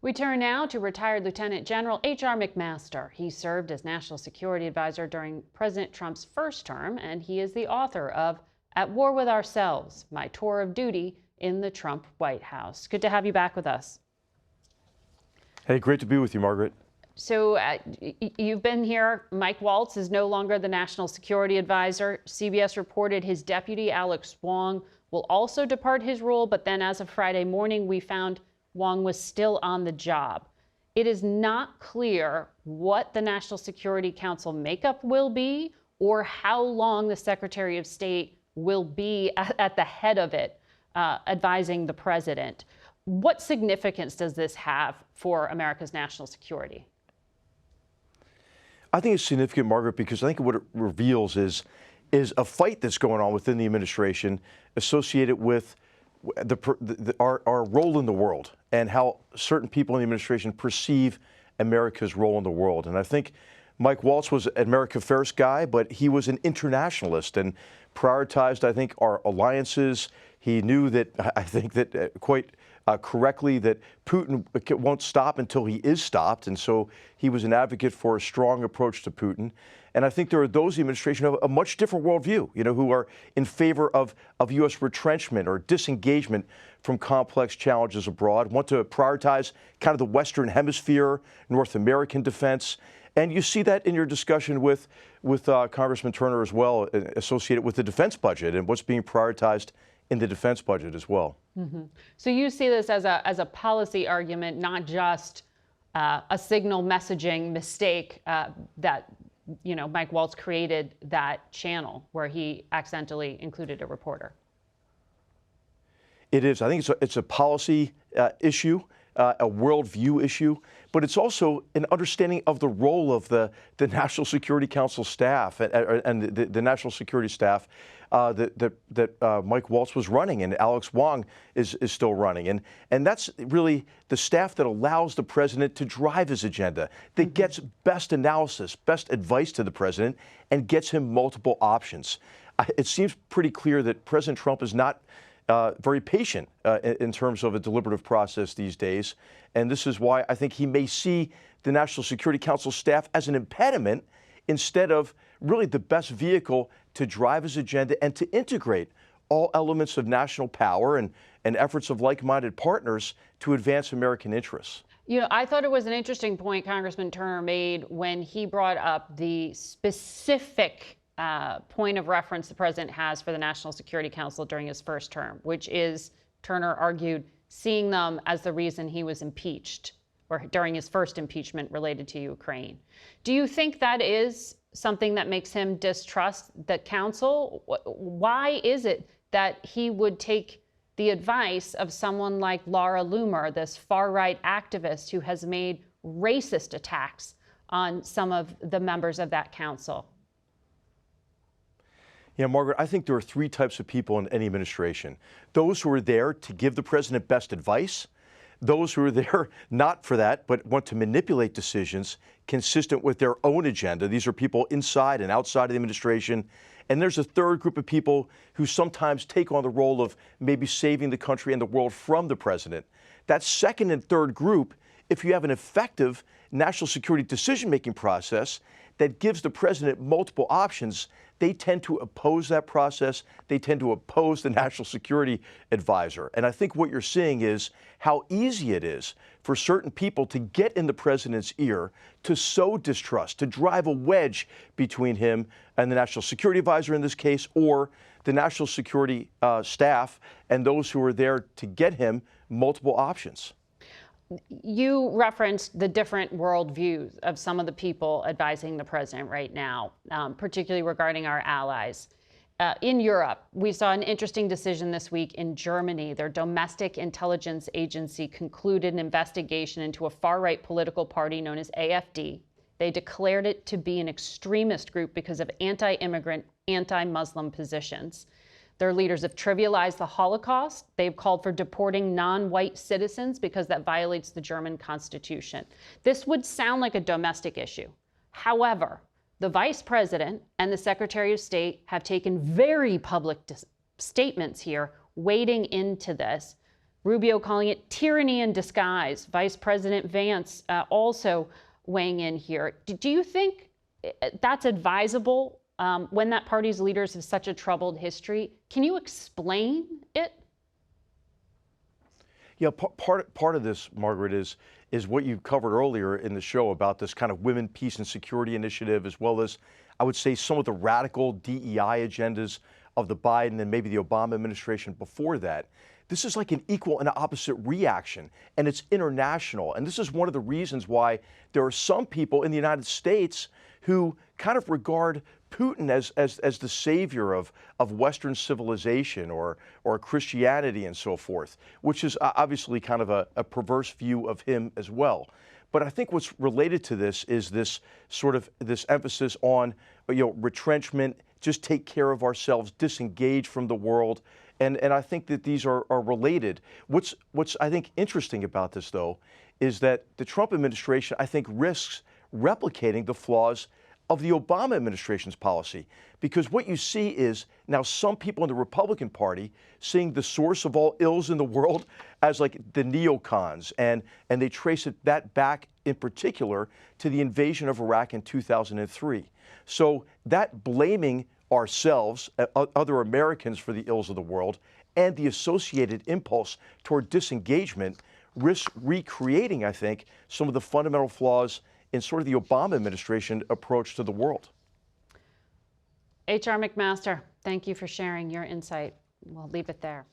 We turn now to retired Lieutenant General H.R. McMaster. He served as National Security Advisor during President Trump's first term, and he is the author of At War with Ourselves, My Tour of Duty in the Trump White House. Good to have you back with us. Hey, great to be with you, Margaret. So you've been here. Mike Waltz is no longer the National Security Advisor. CBS reported his deputy, Alex Wong, will also depart his role, but then as of Friday morning, we found Wong was still on the job. It is not clear what the National Security Council makeup will be or how long the Secretary of State will be at the head of it, advising the president. What significance does this have for America's national security? I think it's significant, Margaret, because I think what it reveals is a fight that's going on within the administration associated with our role in the world and how certain people in the administration perceive America's role in the world. And I think Mike Waltz was an America First guy, but he was an internationalist and prioritized, I think, our alliances. He knew that, I think that quite correctly, that Putin won't stop until he is stopped. And so he was an advocate for a strong approach to Putin. And I think there are those in the administration who have a much different worldview, who are in favor of U.S. retrenchment or disengagement from complex challenges abroad, want to prioritize kind of the Western Hemisphere, North American defense. And you see that in your discussion with Congressman Turner as well, associated with the defense budget and what's being prioritized in the defense budget as well. Mm-hmm. So you see this as a policy argument, not just a signal messaging mistake that Mike Waltz created that channel where he accidentally included a reporter. It is. I think it's a policy issue, a worldview issue, but it's also an understanding of the role of the National Security Council staff and the national security staff that Mike Waltz was running and Alex Wong is still running. And that's really the staff that allows the president to drive his agenda, that gets best analysis, best advice to the president, and gets him multiple options. It seems pretty clear that President Trump is not very patient in terms of a deliberative process these days. And this is why I think he may see the National Security Council staff as an impediment instead of really the best vehicle to drive his agenda and to integrate all elements of national power and efforts of like-minded partners to advance American interests. I thought it was an interesting point Congressman Turner made when he brought up the specific point of reference the president has for the National Security Council during his first term, which is, Turner argued, seeing them as the reason he was impeached or during his first impeachment related to Ukraine. Do you think that is something that makes him distrust the council? Why is it that he would take the advice of someone like Laura Loomer, this far-right activist who has made racist attacks on some of the members of that council? Yeah, Margaret, I think there are three types of people in any administration. Those who are there to give the president best advice, those who are there not for that, but want to manipulate decisions consistent with their own agenda. These are people inside and outside of the administration. And there's a third group of people who sometimes take on the role of maybe saving the country and the world from the president. That second and third group, if you have an effective national security decision-making process that gives the president multiple options, they tend to oppose that process. They tend to oppose the national security advisor. And I think what you're seeing is how easy it is for certain people to get in the president's ear, to sow distrust, to drive a wedge between him and the national security advisor in this case, or the national security staff and those who are there to get him multiple options. You referenced the different worldviews of some of the people advising the president right now, particularly regarding our allies. In Europe, we saw an interesting decision this week in Germany. Their domestic intelligence agency concluded an investigation into a far-right political party known as AfD. They declared it to be an extremist group because of anti-immigrant, anti-Muslim positions. Their leaders have trivialized the Holocaust. They've called for deporting non-white citizens because that violates the German Constitution. This would sound like a domestic issue. However, the Vice President and the Secretary of State have taken very public statements here, wading into this, Rubio calling it tyranny in disguise. Vice President Vance also weighing in here. Do you think that's advisable when that party's leaders have such a troubled history? Can you explain it? Yeah, part of this, Margaret, is what you covered earlier in the show about this kind of women, peace, and security initiative, as well as, I would say, some of the radical DEI agendas of the Biden and maybe the Obama administration before that. This is like an equal and opposite reaction, and it's international. And this is one of the reasons why there are some people in the United States who kind of regard Putin as the savior of Western civilization or Christianity and so forth, which is obviously kind of a perverse view of him as well. But I think what's related to this is this emphasis on, retrenchment, just take care of ourselves, disengage from the world. And I think that these are related. What's I think interesting about this, though, is that the Trump administration, I think, risks replicating the flaws of the Obama administration's policy. Because what you see is now some people in the Republican Party seeing the source of all ills in the world as like the neocons, and they trace that back in particular to the invasion of Iraq in 2003. So that blaming ourselves, other Americans, for the ills of the world, and the associated impulse toward disengagement risks recreating, I think, some of the fundamental flaws in sort of the Obama administration approach to the world. H.R. McMaster, thank you for sharing your insight. We'll leave it there.